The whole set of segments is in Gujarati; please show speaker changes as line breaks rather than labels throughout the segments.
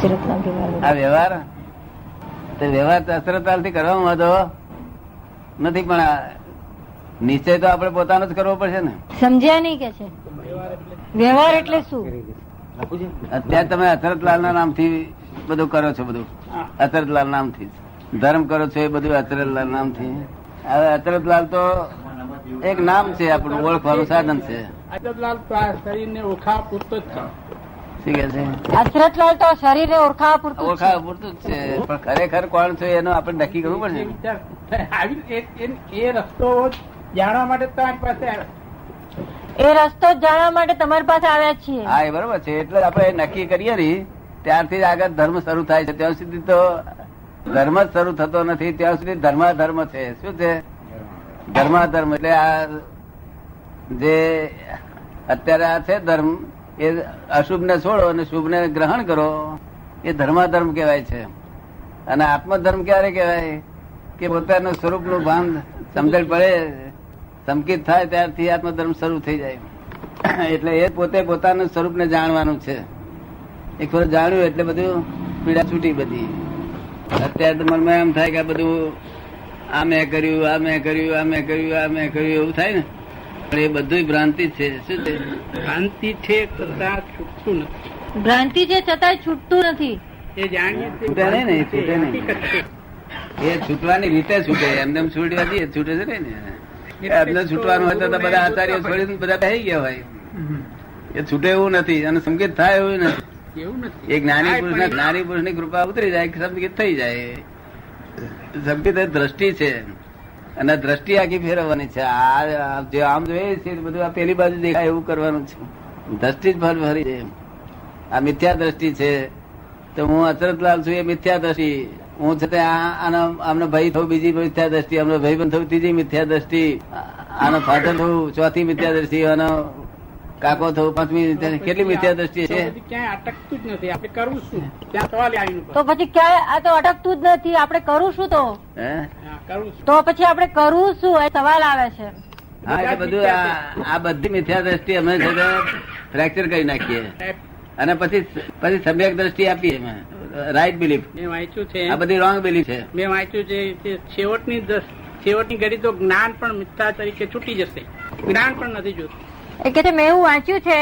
આ વ્યવહાર વ્યવહાર અસરતાલ થી કરવામાં વાંધો નથી, પણ નિશ્ચય તો આપણે પોતાનો જ કરવો પડશે ને.
સમજ્યા નહીં કે છે વ્યવહાર એટલે શું?
અત્યારે તમે અસરતલાલ ના નામથી બધું કરો છો, બધું અસરતલાલ નામથી ધર્મ કરો છો, એ બધું અસરતલાલ નામથી. હવે અસરતલાલ તો એક નામ છે, આપણું ઓળખવાનું સાધન છે.
અસરતલાલ શરીરને ઓળખાવા પૂરતો જ છે.
અસરતલાલ તો શરીરને ઓળખાવા પૂરતું
જ છે, પણ ખરેખર કોણ છે એનું આપણે નક્કી કરવું પડશે.
એ રસ્તો જાણવા માટે તમારી પાસે આવ્યા,
એ રસ્તો જાણવા માટે તમારી પાસે આવ્યા છીએ.
હા, એ બરોબર છે. એટલે આપણે નક્કી કરીએ ને ત્યારથી જ આગળ ધર્મ શરૂ થાય છે. ત્યાં સુધી તો ધર્મ જ શરૂ થતો નથી, ત્યાં સુધી ધર્માધર્મ છે. શું છે ધર્માધર્મ? એટલે આ જે અત્યારે આ છે ધર્મ, એ અશુભ ને છોડો અને શુભ ને ગ્રહણ કરો, એ ધર્માધર્મ કહેવાય છે. અને આત્મધર્મ ક્યારે કહેવાય? કે પોતાનું સ્વરૂપ નું ભાન સમજણ પડે, સંકિત થાય ત્યારથી આત્મધર્મ શરૂ થઈ જાય. એટલે એ પોતે પોતાનું સ્વરૂપ ને જાણવાનું છે. એક વાર જાણ્યું એટલે બધું પીડા છૂટી બધી. અત્યારે તો મનમાં એમ થાય કે આ બધું આ મેં કર્યું, આ મેં કર્યું, આ મેં કર્યું, આ મેં કર્યું, એવું થાય ને. પણ એ બધું ભ્રાંતિ છે. શું છે?
ભ્રાંતિ છે છતાં છૂટતું નથી.
ભ્રાંતિ છે છતાં છૂટતું નથી.
એ જાણીએ
છૂટે નહીં ને, છૂટે નહીં. એ છૂટવાની રીતે છૂટે, એમને એમ છૂટવા દઈએ છૂટે છે ને. એમને છૂટવાનું હોય તો બધા આચાર્ય છોડીને બધા બેસી ગયા હોય. એ છૂટે એવું નથી, અને સંકેત થાય એવું નથી.
એવું નથી.
એક જ્ઞાની પુરુષ ની કૃપા ઉતરી જાય, સંકેત થઈ જાય. સંકેત એ દ્રષ્ટિ છે, અને દ્રષ્ટિ આખી ફેરવવાની છે. આ જે આમ જોઈએ છે બધું આ પેલી બાજુ દેખાય એવું કરવાનું છે. દ્રષ્ટિ જ ફરી છે. આ મિથ્યા દ્રષ્ટિ છે. તો હું અચરતલાલ છું, એ મિથ્યા દ્રષ્ટિ. હું છતાં આમનો ભાઈ થયું બીજી મિથ્યા દ્રષ્ટિ, આમનો ભાઈ બંધ થયું ત્રીજી મિથ્યા દ્રષ્ટિ, આનો ફાધર થયું ચોથી મિથ્યા દ્રષ્ટિ, આનો કાકો થયું પાંચમી. કેટલી મિથ્યા દ્રષ્ટિ છે?
ક્યાંય અટકતું જ નથી. આપણે કરવું શું? ત્યાં સવાલ આવીને
તો પછી ક્યાંય આ તો અટકતું જ નથી. આપણે કરવું શું? તો
કરવું શું?
તો પછી આપણે કરવું શું એ સવાલ આવે છે.
હા, એટલે બધું આ બધી મિથ્યા દ્રષ્ટિ અમે છે ફ્રેક્ચર કરી નાખીએ, અને પછી સમ્યક દ્રષ્ટિ આપીએ અમે, રાઈટ બિલીફ.
મેં વાંચ્યું છે,
આ બધી રોંગ બિલીફ છે.
મેં વાંચ્યું છે કે છેવટની ઘડી તો જ્ઞાન પણ મિથ્યા તરીકે છૂટી જશે, જ્ઞાન પણ નથી જોતું.
એ કે મેં એવું વાંચ્યું છે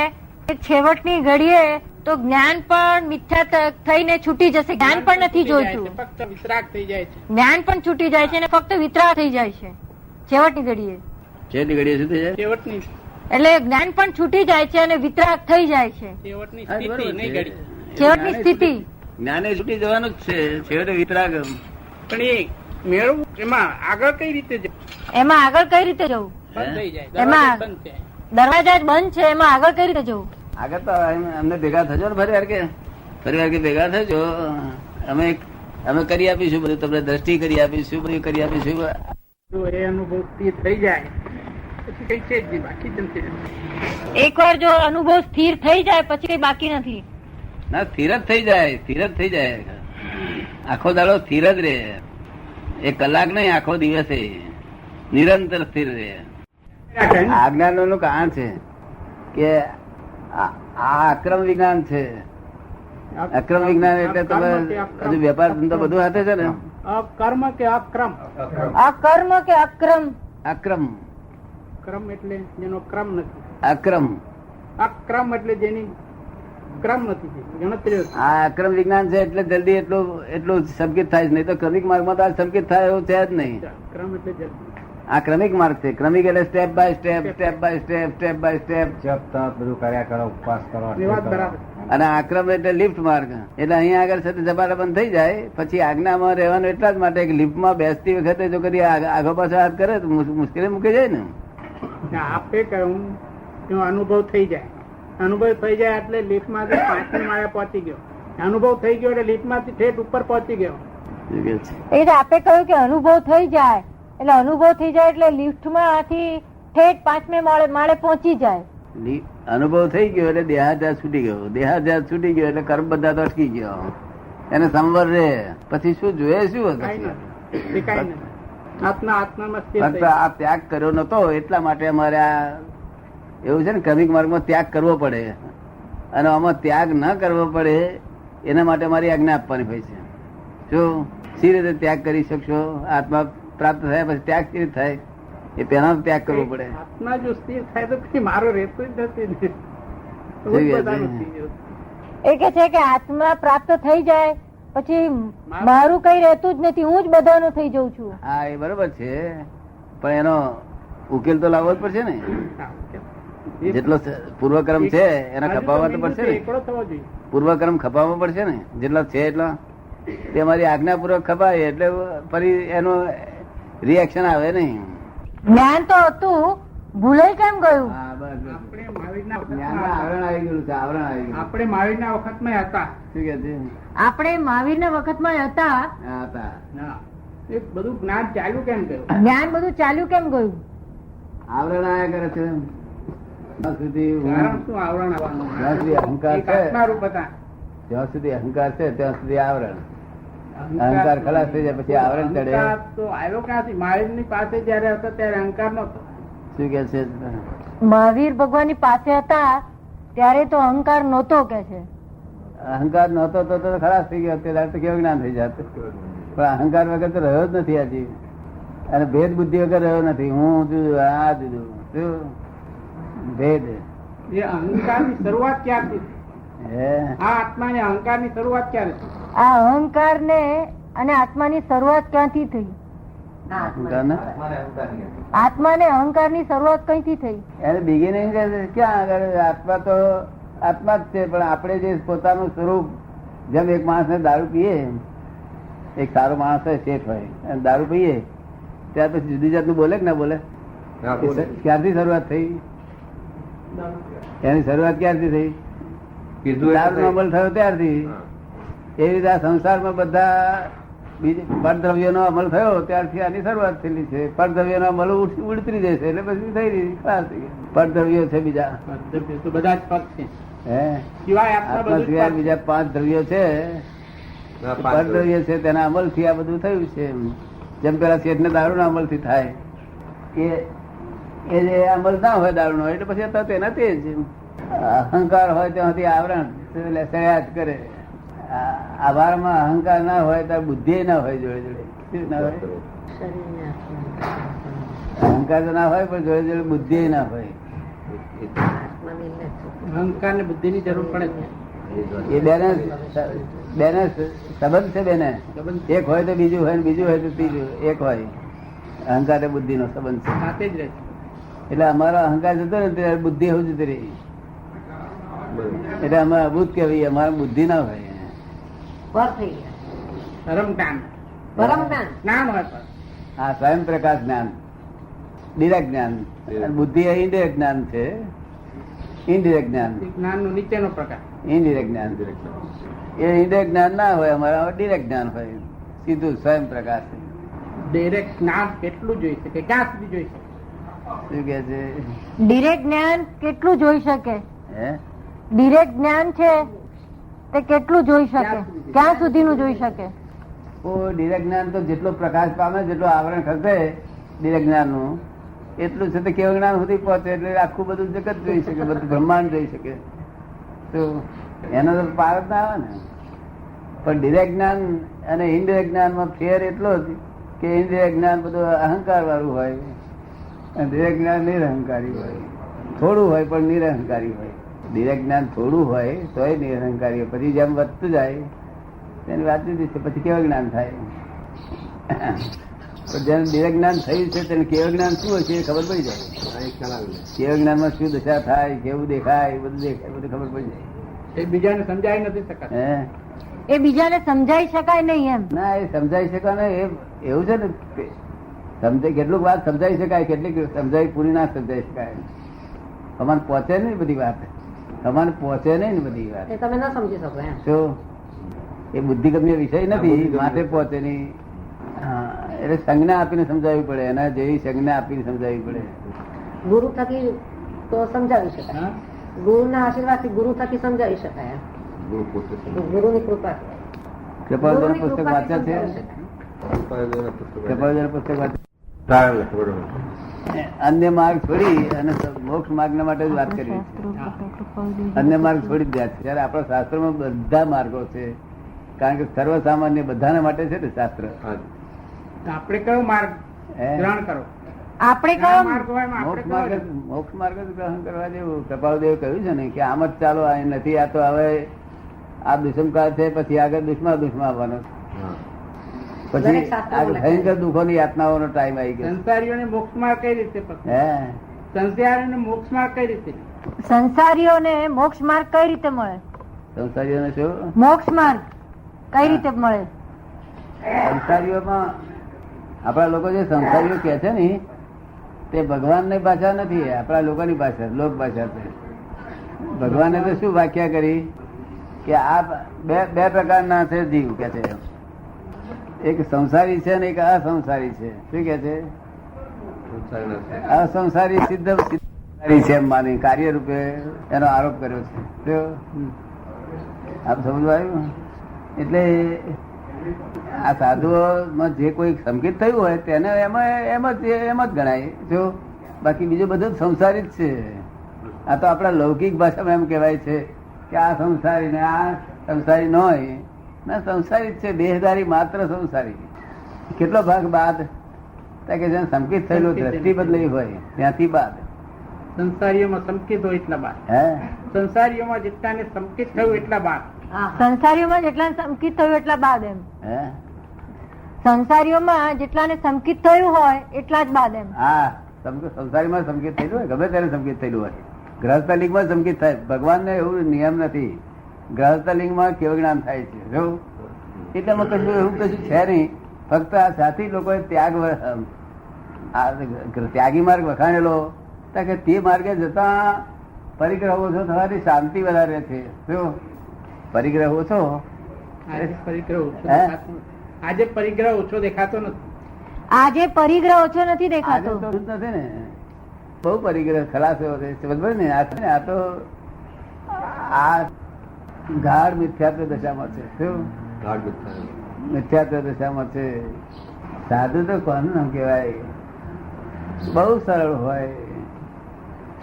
કે છેવટની ઘડીએ તો જ્ઞાન પણ મિથ્યા થઈને છૂટી જશે, જ્ઞાન પણ નથી જોઈતું,
ફક્ત વિતરાગ થઈ જાય છે.
જ્ઞાન પણ છૂટી જાય છે અને ફક્ત વિતરાગ થઈ જાય છે છેવટની ઘડીએ.
છેલ્લી ઘડીએ શું થઈ જાય?
છેવટની
એટલે જ્ઞાન પણ છૂટી જાય છે અને વિતરાગ થઈ જાય છે.
છેવટની સ્થિતિ નહીં ઘડી,
છેવટની સ્થિતિ.
જ્ઞાને છૂટી જવાનું જ છે, છેવટે વિતરાગ.
પણ એ મેળવવું એમાં આગળ કઈ રીતે જવું?
એમાં આગળ કઈ રીતે જવું?
બંધ થઈ જાય,
એમાં
બંધ છે,
દરવાજા જ બંધ છે, એમાં આગળ કઈ રીતે જવું?
આગળ તો અમને ભેગા થજો ને ફરી વાર કે ભેગા થજો. અમે કરી આપીશું બધું, તમને દ્રષ્ટિ કરી આપીશું, બધું કરી આપીશું.
જો એ અનુભવ સ્થિર થઈ જાય પછી કઈ છે જ નહીં, બાકી જ નથી.
એકવાર જો અનુભવ સ્થિર થઈ જાય પછી કઈ બાકી નથી.
ના, સ્થિર જ થઈ જાય, સ્થિર જ થઈ જાય. આખો દાડો સ્થિર જ રહે, એક કલાક નહીં, આખો દિવસે નિરંતર સ્થિર રહે. આજ્ઞાનો નું કારણ છે કે આ અક્રમ વિજ્ઞાન છે. અક્રમ વિજ્ઞાન એટલે તમે હજુ વેપાર ધંધો બધું હાથે છે ને.
કર્મ કે અક્રમ?
અકર્મ કે અક્રમ?
અક્રમ.
ક્રમ એટલે જેનો ક્રમ નથી.
અક્રમ.
અક્રમ એટલે જેની ક્રમ નથી, ગણતરી.
આ અક્રમ વિજ્ઞાન છે એટલે જલ્દી એટલું સંકેત થાય જ નહીં. તો ક્રમિક માર્ગમાં તો સંકેત થાય એવું છે જ નહીં.
ક્રમ એટલે જલ્દી.
આ ક્રમિક માર્ગ છે. ક્રમિક એટલે step by step, step by step, step by step
જપ તપ બધું કર્યા કરો, ઉપવાસ કરો.
એ વાત બરાબર.
અને આક્રમ એટલે લિફ્ટ માર્ગ. એટલે અહીંયા આગળ સાથે ઝપાટા બંધ થઈ જાય, પછી આજ્ઞામાં રહેવાનું એટલા જ માટે કે લિફ્ટમાં બેસતી વખતે જો કદી આગો પાછો હાથ કરે તો મુશ્કેલી મૂકી જાય ને.
આપે કહ્યું અનુભવ થઈ જાય, અનુભવ થઈ જાય એટલે લિફ્ટ માંથી 5મી માળે પહોંચી ગયો. અનુભવ થઈ ગયો એટલે લિફ્ટ માંથી ઠેઠ ઉપર પહોંચી ગયો.
એ આપે કહ્યું કે અનુભવ થઈ જાય એટલે અનુભવ થઈ જાય એટલે લિફ્ટમાંથી ઠેઠ 5મે માળે પહોંચી જાય.
અનુભવ થઈ ગયો એટલે દેહાધ્યાસ છૂટી ગયો, દેહાધ્યાસ છૂટી ગયો એટલે કર્મ બધા તો અટકી ગયો, એને સંવર રે. પછી શું જોઈએ? શું ફક્ત આ ત્યાગ કર્યો નતો એટલા માટે અમારે આ એવું છે ને, ક્રમિક માર્ગમાં ત્યાગ કરવો પડે. અને આમાં ત્યાગ ન કરવો પડે એના માટે મારી આજ્ઞા આપવાની હોય છે. જો સી રીતે ત્યાગ કરી શકશો? આત્મા પ્રાપ્ત થયા પછી ત્યાગ સી રીતે થાય? એ પેલા ત્યાગ કરવો પડે.
આત્મા જો સ્થિર થાય તો પછી મારો રહેતો જ નથી ને. તો જ બધાનું થઈ ગયું.
એ કે છે કે આત્મા પ્રાપ્ત થઈ જાય પછી મારું કઈ રહેતું જ નથી, હું જ બધાનો થઈ જઉં છું.
હા, એ બરોબર છે, પણ એનો ઉકેલ તો લાવવો જ પડશે ને. જેટલો પૂર્વક્રમ છે એના ખપાવવા તો પડશે ને.
એકડો થવો જોઈએ.
પૂર્વક્રમ ખપાવવો પડશે ને. જેટલા છે એટલા તે મારી આજ્ઞાપૂર્વક ખપાય એટલે ફરી એનું રિએક્શન આવે નહીં.
જ્ઞાન તો હતું, ભૂલાઈ કેમ ગયું?
હા, બસ, બસ.
આપણે મહાવીરના
જ્ઞાનના આવરણ આવી ગયું છે. આવરણ આવી ગયું.
આપણે મહાવીરના વખતમાં હતા.
શું કે છે?
આપણે મહાવીરના વખતમાં હતા,
હા, હતા.
હા. એ બધું જ્ઞાન ચાલ્યું કેમ ગયું?
જ્ઞાન બધું ચાલ્યું કેમ ગયું?
આવરણ આયા કરે છે. જ્યાં સુધી
કારણ શું આવરણ આવવાનું?
જ્યાં સુધી અહંકાર
એક
છે,
આત્મારૂપ હતા.
જ્યાં સુધી અહંકાર છે ત્યાં સુધી આવરણ. અહંકાર ખલાસ થઈ જાય પછી આવરણ ચડે.
અહંકાર તો આવ્યો ક્યાંથી? મહાવીરની પાસે જયારે હતા ત્યારે અહંકાર નતો.
શું કે છે?
મહાવીર ભગવાનની પાસે હતા ત્યારે તો અહંકાર નહોતો કે છે.
અહંકાર નહોતો તો ખલાસ થઈ ગયો. અત્યારે તો કેવું જ્ઞાન થઈ જાત. પણ અહંકાર વગર તો રહ્યો જ નથી હજી. અને ભેદ બુદ્ધિ વગર રહ્યો નથી. હું જુદું, આ જુદું. શું ભેદ?
એ અહંકારની શરૂઆત ક્યારથી?
હે,
આ આત્માને અહંકારની શરૂઆત ક્યારે થઈ?
આ અહંકાર ને અને આત્માની શરૂઆત ક્યાંથી થઈ?
અહંકાર ને
આત્માને અહંકારની શરૂઆત કઈથી થઈ?
એને બિગિનિંગ ક્યાં આગળ? આત્મા તો આત્મા જ છે, પણ આપણે જે પોતાનું સ્વરૂપ, જેમ એક માણસ ને દારૂ પીએ, એક સારો માણસ હોય, શેઠ હોય, અને દારૂ પીએ ત્યાર પછી જુદી જાતનું બોલે કે ના બોલે? ક્યારથી શરૂઆત થઈ? એની શરૂઆત ક્યારથી થઈ? દારૂનો અમલ થયો ત્યારથી. એવી રીતે આ સંસારમાં બધા પરદ્રવ્યોનો અમલ થયો ત્યારથી આની શરૂઆત થયેલી છે. પરદ્રવ્યોનો અમલ ઉડતરી જશે એટલે પછી થઈ રહી ખલાસ થઈ ગઈ. પરદ્રવ્યો છે બીજા,
તો બધા જ પગ છે.
હે,
સિવાય આત્મા
આત્મા
બધું જ
સિવાય
પગ.
બીજા 5 દ્રવ્યો છે. પરદ્રવ્ય છે તેના અમલ થી આ બધું થયું છે. જેમ પેલા શેઠ ને દારૂ ના અમલ થી થાય એ જે અમલ ના હોય દારૂ નો એટલે પછી અત્યારે તેના તે જ અહંકાર હોય ત્યાંથી આવરણ સયાજ કરે. આભારમાં અહંકાર ના હોય તો બુદ્ધિ ના હોય જોડે જોડે. શું ના હોય? અહંકાર તો ના હોય પણ જોડે જોડે બુદ્ધિ ના હોય.
અહંકાર ને બુદ્ધિ ની જરૂર પડે છે.
એ બેને સંબંધ છે. બેને એક હોય તો બીજું હોય, બીજું હોય તો ત્રીજું. એક હોય અહંકાર ને બુદ્ધિ નો સંબંધ છે.
સાથે જ રહે છે.
એટલે અમારો અહંકાર જતો ને ત્યારે બુદ્ધિ એવું જતી રહી. એટલે અમે અભૂત કહેવાય, અમારા બુદ્ધિ ના હોય.
પરમ જ્ઞાન જ્ઞાન હોય પણ.
આ સ્વયં પ્રકાશ જ્ઞાન, ડિરેક્ટ જ્ઞાન. અને બુદ્ધિ એ ઇન્ડિરેક્ટ જ્ઞાન છે. ઇનડિરેક્ટ જ્ઞાન,
એ જ્ઞાનનો નીચેનો પ્રકાર.
ઇનડિરેક્ટ જ્ઞાન. એ ઇનડિરેક્ટ જ્ઞાન ના હોય, અમારા ડિરેક્ટ જ્ઞાન હોય. સીધું સ્વયં પ્રકાશ.
ડાયરેક્ટ જ્ઞાન કેટલું જોઈ શકે? ક્યાં સુધી જોઈ શકે?
શું કે છે?
ડિરેક્ટ જ્ઞાન કેટલું જોઈ શકે?
હે,
ડિરેક્ટ જ્ઞાન છે તે કેટલું જોઈ શકે? ક્યાં સુધીનું જોઈ શકે?
ડિરેક્ટ જ્ઞાન તો જેટલો પ્રકાશ પામે, જેટલો આવરણ ખસે ડિરેક્ટ જ્ઞાન નું, એટલું છે તે કેવું જ્ઞાન સુધી પહોંચે એટલે આખું બધું જગત જોઈ શકે, બધું બ્રહ્માંડ જોઈ શકે. તો એનો તો પાર જ ના આવે ને. પણ ડિરેક્ટ જ્ઞાન અને ઇનડિરેક્ટ જ્ઞાનમાં ફેર એટલો જ કે ઇનડિરેક્ટ જ્ઞાન બધું અહંકાર વાળું હોય અને ડિરેક્ટ જ્ઞાન નિરહંકારી હોય. થોડું હોય પણ નિરહંકારી હોય. ડિરેક્ટ જ્ઞાન થોડું હોય તોય નિરહંકારી હોય. પછી જેમ વધતું જાય તેની વાત જુદી છે. પછી કેવું જ્ઞાન થાય? જેને ડિરેક્ટ જ્ઞાન થયું છે તેને કેવું જ્ઞાન શું હોય છે એ ખબર પડી જાય. કેવું જ્ઞાનમાં શું દશા થાય, કેવું દેખાય, બધું દેખાય, બધું ખબર પડી જાય.
એ બીજાને સમજાવી નથી શકતા.
હે,
એ બીજાને સમજાઈ શકાય નહીં એમ.
ના, એ સમજાઈ શકાય ને. એવું છે ને, સમજાય કેટલુંક વાત સમજાઈ શકાય, કેટલીક સમજાવી પૂરી ના સમજાઈ શકાય. તમારે પહોંચે નહીં બધી વાત. તમારે પહોંચે નહીં ને બધી વાત.
તમે ના સમજી શકો એમ.
શું? એ બુદ્ધિ ગમ્ય વિષય નથી, માટે પહોંચે નહીં. હા, એટલે સંજ્ઞા આપીને સમજાવવી પડે. એના જેવી સંજ્ઞા આપીને સમજાવવી પડે.
ગુરુ થકી તો સમજાવી શકાય. ગુરુના આશીર્વાદથી ગુરુ થકી સમજાવી શકાય. ગુરુની કૃપા.
કૃપાળુદાસ પુસ્તક વાંચ્યા છે? કૃપાળુદાસ પુસ્તક વાંચ્યા? અન્ય માર્ગ છોડી અને મોક્ષ માર્ગ માટે જ વાત કરી છે. અન્ય માર્ગ છોડી જ દે છે. જયારે આપણા શાસ્ત્રોમાં બધા માર્ગો છે, કારણ કે સર્વસામાન્ય બધાના માટે છે ને શાસ્ત્ર.
આપણે કયો માર્ગ
હે?
ગ્રહણ કરો?
આપણે
કયો
કયો
માર્ગ હોય એમાં આપણે
મોક્ષ માર્ગ
કયો?
જ- મોક્ષ માર્ગ જ ગ્રહણ કરવા જેવું. કપાલદેવ કહ્યું છે ને કે આમ જ ચાલો, આ નથી, આ તો હવે આ દુષ્મકાળ છે, પછી આગળ દુશ્મન આવવાનો છે. પછી
દરેક શાસ્ત્રોમાં
આગળ ભયંકર દુઃખોની યાતનાઓનો ટાઈમ આવી ગયો.
સંસારીઓને મોક્ષ માર્ગ કઈ રીતે પકડે?
હે
સંસારીઓને મોક્ષ માર્ગ કઈ રીતે?
સંસારીઓને મોક્ષ માર્ગ કઈ રીતે મળે?
સંસારીઓને શું?
મોક્ષ માર્ગ કઈ રીતે મળે?
સંસારીઓમાં આપણા લોકો જે સંસારીઓ કે છે ને તે ભગવાનની ભાષા નથી, આપણા લોકોની ભાષા, લોક ભાષા છે. ભગવાને તો શું વ્યાખ્યા કરી કે આ બે પ્રકારના છે જીવ કે છે. એક સંસારી છે ને એક અસંસારી છે. શું કે છે? અસંસારી સિદ્ધ સંસારી છે એમ માની કાર્ય રૂપે એનો આરોપ કર્યો છે. આપ સમજવા આવ્યું? એટલે આ સાધુઓમાં જે કોઈ સંકેત થયું હોય તેને એમ જ ગણાય. જો બાકી બીજું બધું સંસારી જ છે. આ તો આપણા લૌકિક ભાષામાં એમ કહેવાય છે કે આ સંસારી ને આ સંસારી ન હોય, ના સંસારી જ છે. દેહધારી માત્ર સંસારી. કેટલો ભાગ બાદ? કે જેને સંકેત થયેલું, દ્રષ્ટિ બદલાઈ હોય ત્યાંથી બાદ.
સંસારીઓમાં સંકેત હોય એટલા બાદ.
હે
સંસારીઓમાં જેટલાને સંકેત થયું એટલા બાદ.
સંસારીઓમાં જેટલાને સંકિત થયું એટલા બાદ એમ.
હે
સંસારીઓમાં જેટલાને સંકિત થયું હોય એટલા જ બાદ એમ.
હા, સંસારીમાં સંકેત થયેલું હોય, ગમે ત્યારે સંકેત થયેલું હોય. ગ્રહસ્થ લિંગમાં સંકેત થાય. ભગવાનને એવું નિયમ નથી. ગ્રહસ્થ લિંગમાં કેવું જ્ઞાન થાય છે. જો એટલે કશું એવું કશું છે નહીં. ફક્ત આ સાથી લોકોએ ત્યાગી માર્ગ વખાણેલો કે તે માર્ગે જતા પરિગ્રહ ઓછો થવાથી શાંતિ વધારે છે. શું પરિગ્રહ ઓછો?
આજે પરિગ્રહ ઓછો
હે?
દેખાતો નથી. આજે પરિગ્રહ ઓછો દેખાતો નથી.
આજે પરિગ્રહ ઓછો નથી
આજે
દેખાતો.
તો જ નથી ને, બહુ પરિગ્રહ ખલાસ એવો છે. બરાબર ને? આ તો આ ગાઢ મિથ્યાત્વ દશામાં છે. શું મિથ્યાત્વ દશામાં છે? સાધુ તો કોનું નામ કહેવાય? બહુ સરળ હોય.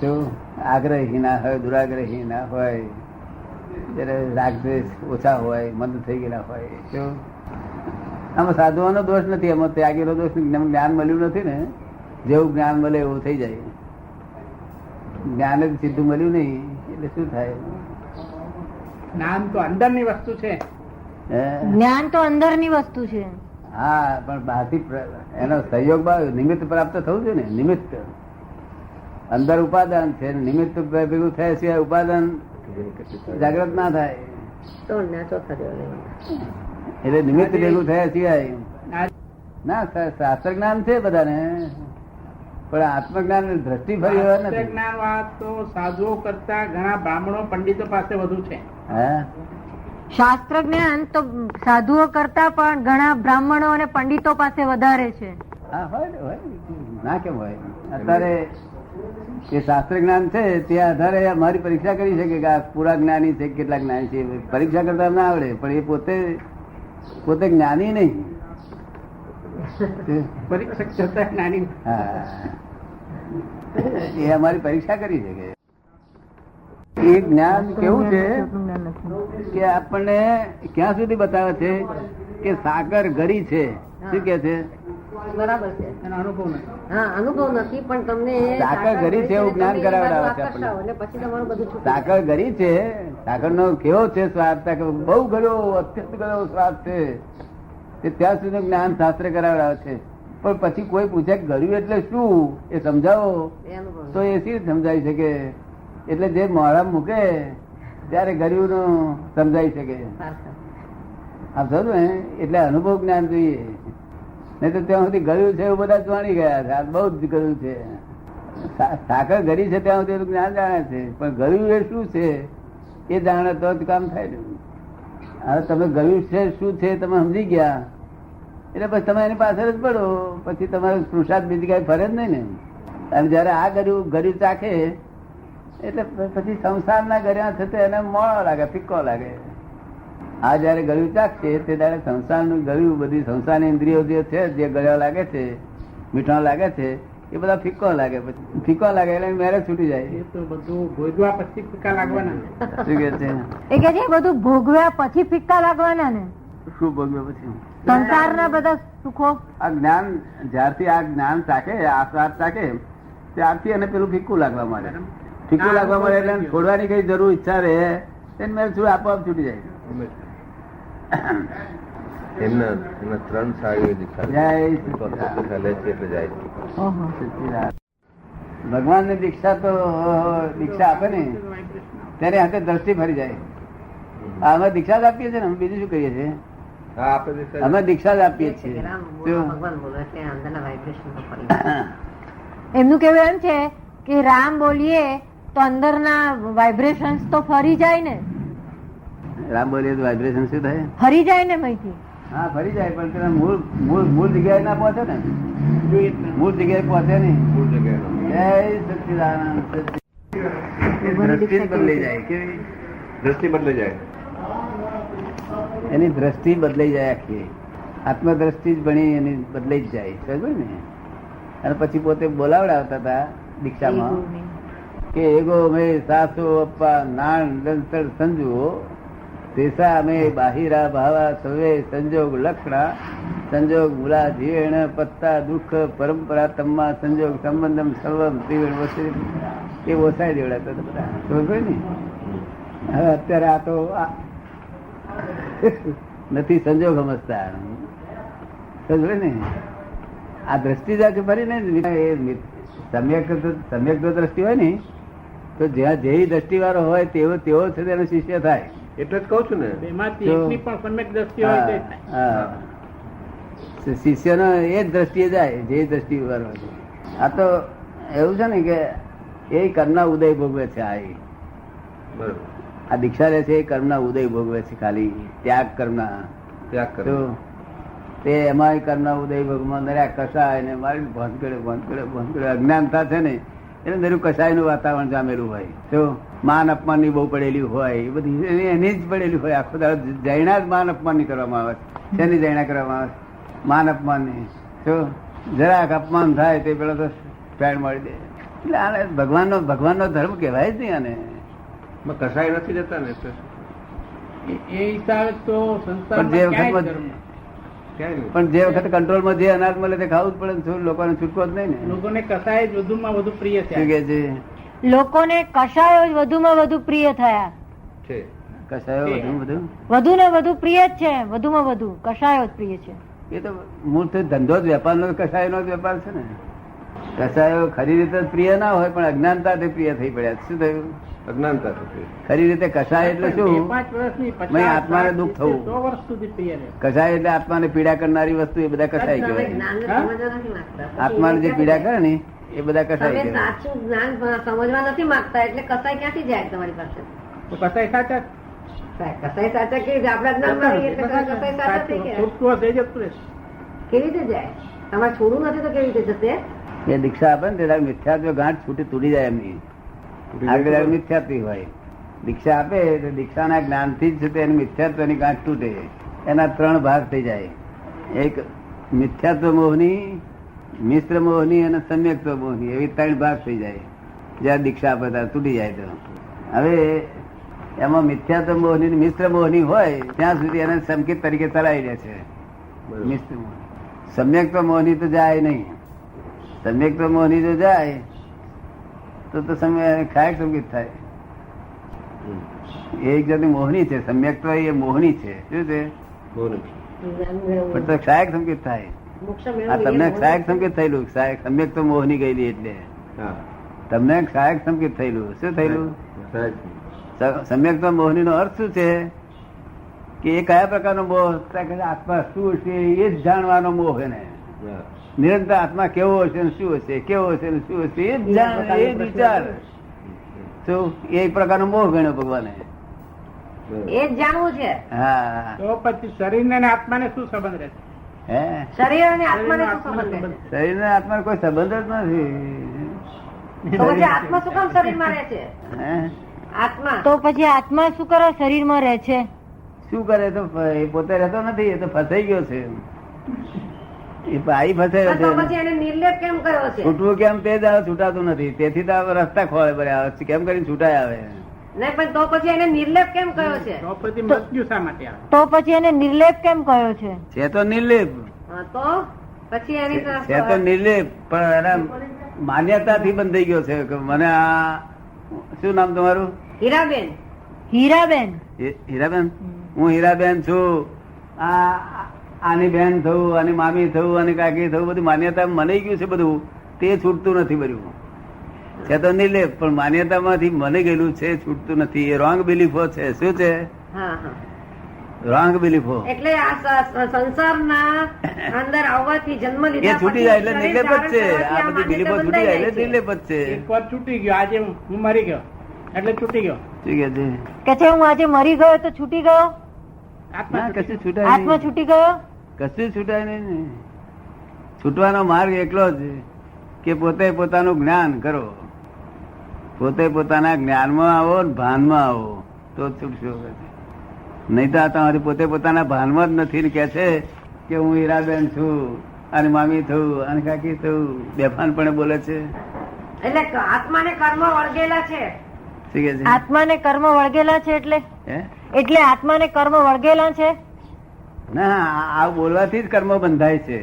શું આગ્રહી ના હોય, દુરાગ્રહી ના હોય, જયારે રાગદ્વેષ ઓછા હોય, મંદ થઈ ગયેલા હોય. શું આમાં સાધુઓનો દોષ નથી, એમાં ત્યાગીનો દોષ નથી. જ્ઞાન મળ્યું નથી ને, જેવું જ્ઞાન મળે એવું થઈ જાય. જ્ઞાન જ સીધું મળ્યું નહીં એટલે શું થાય?
જ્ઞાન તો અંદરની વસ્તુ છે.
હે?
જ્ઞાન તો અંદરની વસ્તુ છે.
હા, પણ બહારથી એનો સહયોગ નિમિત્ત પ્રાપ્ત થવું જોઈએ ને. નિમિત્ત અંદર ઉપાદાન છે, નિમિત્ત ભેગું થયા સિવાય ઉપાદાન જાગ્રત ના થાય. એટલે નિમિત્ત ભેગું થયા સિવાય ના. શાસ્ત્ર જ્ઞાન છે બધાને, પણ આત્મજ્ઞાન દ્રષ્ટિ ફરી હોય નથી.
જ્ઞાન વાત તો સાધુઓ કરતા ઘણા બ્રાહ્મણો પંડિતો પાસે વધુ છે.
હે
શાસ્ત્ર જ્ઞાન તો સાધુઓ કરતા પણ ઘણા બ્રાહ્મણો અને પંડિતો પાસે વધારે છે.
હા, હોય ને, હોય. ના કેમ હોય? અત્યારે એ શાસ્ત્ર જ્ઞાન છે તે આધારે અમારી પરીક્ષા કરી શકે કે આ પૂરા જ્ઞાની છે કેટલા જ્ઞાની છે. પરીક્ષા કરતા ના આવડે, પણ એ પોતે જ્ઞાની નહીં.
પરીક્ષક છતાં જ્ઞાની.
હા, એ અમારી પરીક્ષા કરી શકે. એ જ્ઞાન કેવું છે કે આપણને ક્યાં સુધી બતાવે છે કે સાકર ગળી છે. શું કે છે?
બરાબર છે.
એનો અનુભવ નથી.
હા, અનુભવ નથી, પણ તમને
સાકર ગળી છે એવું જ્ઞાન કરાવડાવે છે આપણને.
એટલે પછી તમારું બધું છૂટું.
સાકર ગળી છે, સાકર નો કેવો છે સ્વાદ? બહુ ગળ્યો, અત્યંત ગળ્યો સ્વાદ છે. તે ત્યાં સુધી જ્ઞાન શાસ્ત્ર કરાવડાવે છે. પણ પછી કોઈ પૂછે કે ગળ્યું એટલે શું, એ સમજાવો તો એ સી સમજાવી શકે. એટલે જે મોડા મૂકે ત્યારે ગળ્યું નું સમજાઈ શકે. આપ સમજો ને? એટલે અનુભવ જ્ઞાન જોઈએ. નહીં તો ત્યાં સુધી ગળ્યું છે એવું બધા જાણી ગયા છે. આ બહુ જ ગળ્યું છે. સાકર ગળી છે ત્યાં સુધી એનું જ્ઞાન જાણે છે, પણ ગળ્યું એ શું છે એ જાણે તો જ કામ થાય. હવે તમે ગળ્યું છે શું છે તમે સમજી ગયા એટલે પછી તમે એની પાછળ જ પડો. પછી તમારે પુરુષાર્થ બીજી કઈ ફરે જ નહીં ને. અને જયારે આ ગળ્યું ચાખે એટલે પછી સંસારના ગળ્યા થતા એને મોળો લાગે, ફિક્કો લાગે. આ જયારે ગળ્યું ચાખશે તે ત્યારે સંસારનું ગળ્યું, બધી સંસારની ઇન્દ્રિયો જે છે જે ગળ્યા લાગે છે, મીઠા લાગે છે, એ બધા ફિક્કો લાગે, પછી ફિક્કો લાગે એટલે મેરેજ છૂટી જાય.
એ તો બધું ભોગવા પછી ફીકા લાગવાના.
શું કે છે?
એ કે છે એ બધું ભોગવ્યા પછી ફિક્કા લાગવાના ને,
શું ભોગવે પછી?
સંસારના બધા સુખો.
આ જ્ઞાન જ્યારથી આ જ્ઞાન ચાકે, આ સ્વાદ ચાકે, ત્યારથી એને પેલું ફિક્કું લાગવા માંડે. ફિક્કું લાગવા માંડે એટલે એને છોડવાની કઈ જરૂર ઈચ્છા રહે એને મેરેજ આપોઆપ છૂટી જાય.
એમના 3 સાડીઓ દીક્ષા
જય
લે છે એટલે જાય છે.
ભગવાન ની દીક્ષા તો દીક્ષા આપે ને ત્યારે હાથે દ્રષ્ટિ ફરી જાય. અમે દીક્ષા જ આપીએ છીએ ને, અમે બીજું શું કરીએ છીએ?
હા, આપણે દીક્ષા
અમે દીક્ષા જ આપીએ છીએ.
એમનું કેવું એમ છે કે રામ બોલીએ તો અંદરના વાઇબ્રેશન્સ તો ફરી જાય ને,
રામ બોલીએ તો વાઇબ્રેશન શું થાય?
ફરી જાય ને મહીથી.
હા, ફરી જાય, પણ તેના મૂળ જગ્યાએ ના પહોંચે ને, મૂળ જગ્યાએ પહોંચે નહીં.
મૂળ જગ્યાએ
જય સચ્ચિદાનંદ. દ્રષ્ટિ જ બદલાઈ જાય. કેવી
દ્રષ્ટિ બદલાઈ જાય.
એની દ્રષ્ટિ બદલાઈ જાય આખી. આત્મદ્રષ્ટિ જ બની એની બદલાઈ જ જાય, સમજ ને? અને પછી પોતે બોલાવડાવતા હતા દીક્ષામાં કે એગો મે સાસો અપ્પા નાણ દંતર સંજુઓ તેસા અમે બાહિરા ભાવા સવે સંજોગ લક્ષણા સંજોગ મૂલા જીવેણ પત્તા દુઃખ પરંપરા તમ્મા સંજોગ સંબંધમ સર્વમ ત્રિવેણ વસે એ ઓસાઈ દેવડાતા હતા બધા, સમજ ને? હવે અત્યારે આ તો નથી સંજોગ સમજતા, સમજ ને? આ દ્રષ્ટિ જાકે ફરી ને સમ્યક જો દ્રષ્ટિ હોય ને તો જ્યાં જે દ્રષ્ટિ વાળો હોય તેવો છે તેનો શિષ્ય થાય.
એટલે જ કઉ છું ને,
એમાંથી એકની પણ સમ્યક દ્રષ્ટિ હોય તો થાય.
શિષ્યનો એ જ દ્રષ્ટિએ જાય જે દ્રષ્ટિ વાળો હોય. આ તો એવું છે ને કે એ કર્મના ઉદય ભોગવે છે.
બરોબર,
આ દીક્ષા લે છે એ કર્મના ઉદય ભોગવે છે, ખાલી ત્યાગ કર્મના.
ત્યાગ
તો
કરો.
તે એમાં કર્મના ઉદય ભોગમાં નર્યા કસાય ને મારી ભોંકડે અજ્ઞાનતા છે ને એને દરેક કસાય નું વાતાવરણ જામેલું હોય. તો માન અપમાન ની બહુ પડેલી હોય, એ બધી એની જ પડેલી હોય. આખો દાડો જૈના જ માન અપમાન ની કરવામાં આવે છે. શેની જૈના કરવામાં આવે? માન અપમાન ની. તો જરાક અપમાન થાય તે પેલા તો પેડ મળી દે. એટલે આને ભગવાનનો ધર્મ કહેવાય જ નહીં. આને
કસાય નથી જતા ને એટલે
એ હિસાબે તો
પણ
સંસારમાં
જે
ક્યાંય
વખત
ધર્મ.
ક્યાંય નહીં.
પણ જે વખતે કંટ્રોલમાં જે અનાજ મળે તે ખાવું જ પડે ને. લોકોને છૂટકો જ નહીં ને.
લોકોને કસાય જ વધુમાં વધુ પ્રિય
શું
છે.
કે છે?
લોકોને કષાયો જ વધુમાં વધુ પ્રિય થયા.
છે.
કસાયો બધું
વધુ ને વધુ પ્રિય જ છે, વધુમાં વધુ કષાયો જ પ્રિય છે.
એ તો મૂળ ધંધો જ વેપારનો કસાય નો જ વેપાર છે ને. કસાયો ખરી રીતે પ્રિય ના હોય પણ અજ્ઞાનતાથી પ્રિય થઈ પડ્યા. શું થયું?
અજ્ઞાનતા થતી.
ખરી રીતે કસાય એટલે શું?
5 વર્ષની
મેં આત્માને દુઃખ થવું.
100 વર્ષ સુધી પ્રિય રહે.
કસાય એટલે આત્માને પીડા કરનારી વસ્તુ, એ બધા કસાય કહેવાય. આત્માને જે પીડા કરે ને એ બધા કસાય
તમે
કહેવાય.
સાચું જ્ઞાન સમજવા નથી માંગતા એટલે કસાય ક્યાંથી જાય તમારી પાસે?
તો કસાય સાચા
કસાય સાચા કેવી રીતે? આપણા જ્ઞાનમાં રહીએ એટલે કસાય સાચા થઈ ગયા.
છૂટતું હશે એ જતું રહેશે.
કેવી રીતે જાય? તમારે છોડવું નથી તો કેવી રીતે જશે?
એ દીક્ષા આપે ને ત્યારે મિથ્યાત્વ ગાંઠ છૂટી તૂટી જાય એમની. આગળ મિથ્યાત્વી હોય. દીક્ષા આપે તો દીક્ષાના જ્ઞાનથી જ એની મિથ્યાત્વની ગાંઠ તૂટે. એના 3 ભાગ થઈ જાય. એક મિથ્યાત્વ મોહની, મિશ્ર મોહની અને સમ્યક્ત્વ મોહની, એવી 3 ભાગ થઈ જાય. જ્યાં દીક્ષા આપે ત્યારે તૂટી જાય. તો હવે એમાં મિથ્યાત્વ મોહની મિશ્ર મોહની હોય ત્યાં સુધી એને સંકેત તરીકે ચલાવી દે છે. મિશ્ર મોહની. સમ્યક્ત્વ મોહની તો જાય નહીં. સમ્યક્ત્વ મોહની જો જાય તો ખાયક સંકેત થાય. એ એક જાતની મોહની છે. સમ્યક્ત્વ એ મોહની છે. શું છે?
બોલો.
પણ તો ક્ષાયક સંકેત થાય.
મોક્ષ
આ
મેળવી
તમને ક્ષાયક સંકેત થયેલું. સમ્યક્ત્વ મોહની ગયેલી એટલે
હા,
તમને ક્ષાયક સંકેત થયેલું. શું થયેલું?
સાહેબ.
સમ્યક્ત્વ મોહની નો અર્થ શું છે કે એ કયા પ્રકારનો મોહ? આત્મા શું છે એ જ જાણવાનો મોહ. એને
હા.
નિરંતર આત્મા કેવો હશે ને શું હશે, કેવો હશે ને શું હશે, એ જ જાણ, એ જ વિચાર. શું એ પ્રકારનો મોહ ગણ્યો ભગવાને.
બરોબર.
એ જ જાણવું છે.
હા.
તો પછી શરીરને અને આત્માને શું સંબંધ રહેશે?
હે?
શરીર અને આત્માને શું સંબંધ છે?
શરીર ને આત્મા કોઈ સંબંધ જ નથી.
તો પછી આત્મા શું કામ શરીરમાં રહે છે?
હે?
આત્મા
તો પછી આત્મા શું કરે શરીરમાં રહે છે?
શું કરે? તો એ પોતે રહેતો નથી, એ તો ફસાઈ ગયો છે. એ પાઈ ફસાયો
તો
છે.
પછી એને નિર્લેપ કેમ કયો છે?
છૂટવું કેમ તે જ છૂટાતું નથી, તેથી તો આ રસ્તા ખોળે ભર્યા આવે છે. કેમ કરીને છૂટાય આવે?
નહીં પણ તો પછી એને નિર્લેપ કેમ કયો છે?
તો પછી મૃત્યુ શા માટે આવે?
તો પછી એને નિર્લેપ કેમ કહ્યો છે?
છે તો નિર્લેપ,
હા, તો પછી એની તો-
છે તો નિર્લેપ, પણ એના માન્યતાથી બંધાઈ ગયો છે કે મને આ શું નામ તમારું?
હીરાબેન.
હીરાબેન.
હીરાબેન, હું હીરાબેન છું, આની બેન થયું, આની મામી થયું, આની કાકી થયું, બધું માન્યતા મને ગયું છે બધું, તે છૂટતું નથી બધું. છે તો નિર્લેપ, પણ માન્યતામાંથી મને ગયેલું છે, છૂટતું નથી. એ રોંગ બિલીફો છે. શું છે?
હા હા.
રોંગ બિલીફો.
એટલે આ સંસારના અંદર આવવાથી જન્મ
એ
લીધા
છૂટી જાય એટલે નિર્લેપ જ છે. આ બધી બિલીફો છૂટી જાય એટલે નિર્લેપ જ છે.
એક વાર છૂટી ગયો, આજે હું મરી ગયો એટલે છૂટી ગયો.
શું કે છે?
કે છે હું આજે મરી ગયો તો છૂટી ગયો?
આત્મા
ના,
છૂટી
કશું છૂટાય
આત્મા
નહીં.
છૂટી ગયો?
કશું છૂટાય નહીં. છૂટવાનો માર્ગ એકલો જ કે પોતે પોતાનું જ્ઞાન કરો, પોતે પોતાના જ્ઞાનમાં આવો ને ભાનમાં આવો તો જ છૂટશો. નહીં તો આ તમારી પોતે પોતાના ભાનમાં જ નથી ને કે છે કે હું હીરાબેન છું અને મામી થયું અને કાકી થયું, બેફાનપણે બોલે છે.
એટલે આત્માને કર્મ વળગેલા છે.
શું કે છે?
આત્માને કર્મ વળગેલા છે એટલે
હે?
એટલે આત્માને કર્મ વળગેલા છે?
ના, આ બોલવાથી જ કર્મ બંધાય છે.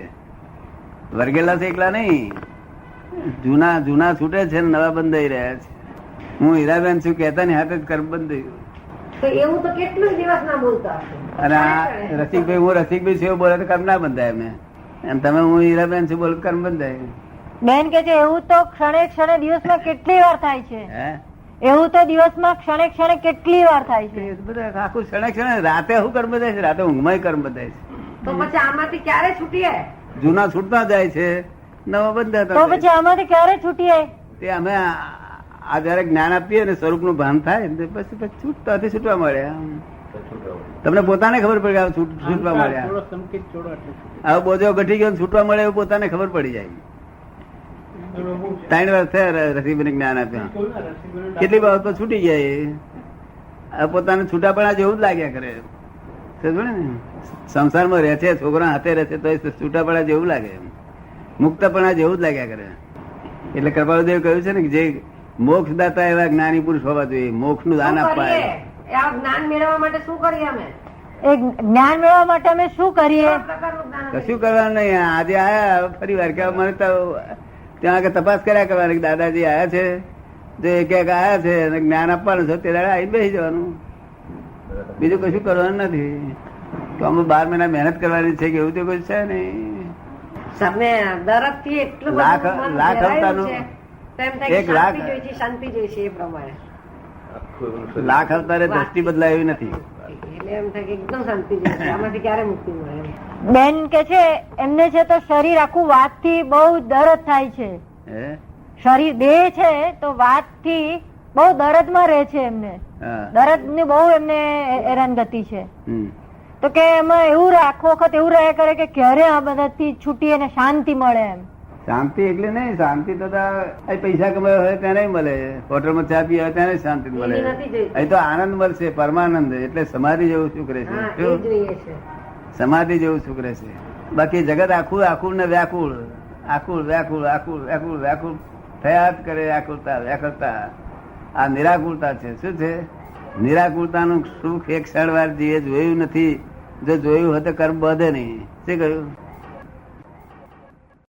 વર્ગેલા છે એકલા નહીં, જૂના જૂના છૂટે છે ને નવા બંધાઈ રહ્યા છે. હું હીરાબેન છું કહેતા ની હાથે જ કર્મ બંધાયું.
તો એવું તો કેટલું દિવસ ના બોલતા હશે.
અને આ રસિકભાઈ, હું રસિકભાઈ છું એવું બોલે તો કર્મ ના બંધાય. અમે અને તમે હું હીરાબેન છું બોલ કર્મ બંધાય.
બેન કે છે એવું તો ક્ષણે ક્ષણે દિવસમાં કેટલી વાર થાય છે?
હે?
એવું તો દિવસમાં ક્ષણે ક્ષણે કેટલી વાર થાય છે?
એ બધા આખું ક્ષણે ક્ષણે રાતે શું કર્મ બંધાય છે? રાતે ઊંઘમાં કર્મ બંધાય છે.
તો પછી આમાંથી ક્યારે છૂટીએ?
જૂના છૂટતા જાય છે, નવા બંધાતા
તો
જાય
પછી આમાંથી ક્યારે છૂટીએ?
છે. તે અમે આ જયારે જ્ઞાન આપીએ ને સ્વરૂપ નું ભાન થાય ને પછી છૂટતાથી છૂટવા મળ્યા. તમને પોતાને ખબર પડી કે છૂટવા મળ્યા.
થોડો સંકેત છોડો એટલે છૂટી.
હવે બોજો ઘટી ગયો ને છૂટવા મળે એવું પોતાને ખબર પડી જાય. 3 વર્ષ થયા રસીબેન જ્ઞાન આપ્યા, કેટલી બાબતો છૂટી જાય. હવે પોતાને છૂટાપણા જેવું જ લાગ્યા કરે. સમજો ને? સંસારમાં રહે છે, છોકરા હાથે રહે છે તો છૂટાપણા જેવું લાગે, મુક્તપણા જેવું જ લાગ્યા કરે. એટલે કૃપાળુદેવ કહ્યું છે ને કે જે મોક્ષ દાતા એવા જ્ઞાની પુરુષ હોવા જોઈએ, મોક્ષ નું દાન
શું
આપવા.
કરીએ? આ જ્ઞાન મેળવવા માટે શું કરીએ અમે?
એ જ્ઞાન મેળવવા માટે અમે શું કરીએ?
કેવા પ્રકારનું જ્ઞાન અમે
કશું કરવાનું નહીં. આજે આયા ફરી વાર કે મને તો ત્યાં આગળ તપાસ કર્યા કરવાની કે દાદાજી આયા છે, જો એક એક આયા છે અને જ્ઞાન આપવાનું છે તે દાડે આવીને બેસી જવાનું, બીજું કશું કરવાનું નથી. તો અમે 12 મહિના મહેનત કરવાની છે કે એવું તો કોઈ છે નહીં.
સબને દરદથી એટલું બધું
લાખ
મન
લાખ
ઘેરાયેલું
અવતારનું
છે. તો એમ થાય કે
એક લાખ.
શાંતિ જોઈ છે, શાંતિ જોઈ છે એ પ્રમાણે.
લાખ અવતારે દ્રષ્ટિ બદલાય એવી નથી.
એટલે એમ થાય કે એકદમ શાંતિ જોઈ છે. આમાંથી ક્યારે મુક્તિ મળે એમ.
બેન કે છે એમને છે તો શરીર આખું વાત થી બહુ દર્દ થાય છે.
હે?
શરીર દેહ છે તો વાત થી બહુ દર્દ માં રહે છે એમને.
હા.
દર્દ ની બહુ એમને હેરાનગતિ છે.
હમ.
તો કે એમાં એવું આખો વખત એવું રહ્યા કરે કે ક્યારે આ બધાથી છૂટી અને શાંતિ મળે એમ.
શાંતિ એટલે નહીં, શાંતિ તો પૈસા કમાયો હોય ત્યાં નહીં મળે, હોટલમાં ચા પીવા હોય ત્યાં શાંતિ મળે.
એની નથી જોઈતી.
અહીં તો આનંદ મળશે, પરમાનંદ. એટલે સમાધિ જેવું સુખ રહેશે.
હા, એ
શું?
જ જોઈએ છે.
સમાધિ જેવું સુખ રહેશે. બાકી જગત આખું આખું ને વ્યાકુળ, આકુળ વ્યાકુળ, આકુળ વ્યાકુળ, વ્યાકુળ થયા જ કરે. આકુળતા વ્યાકુળતા આ નિરાકુળતા છે. શું છે? નિરાકુળતાનું સુખ એક ક્ષણ વાર જે જોયું નથી, જો જોયું હોય તો કર્મ બધે નહીં. શું કહ્યું?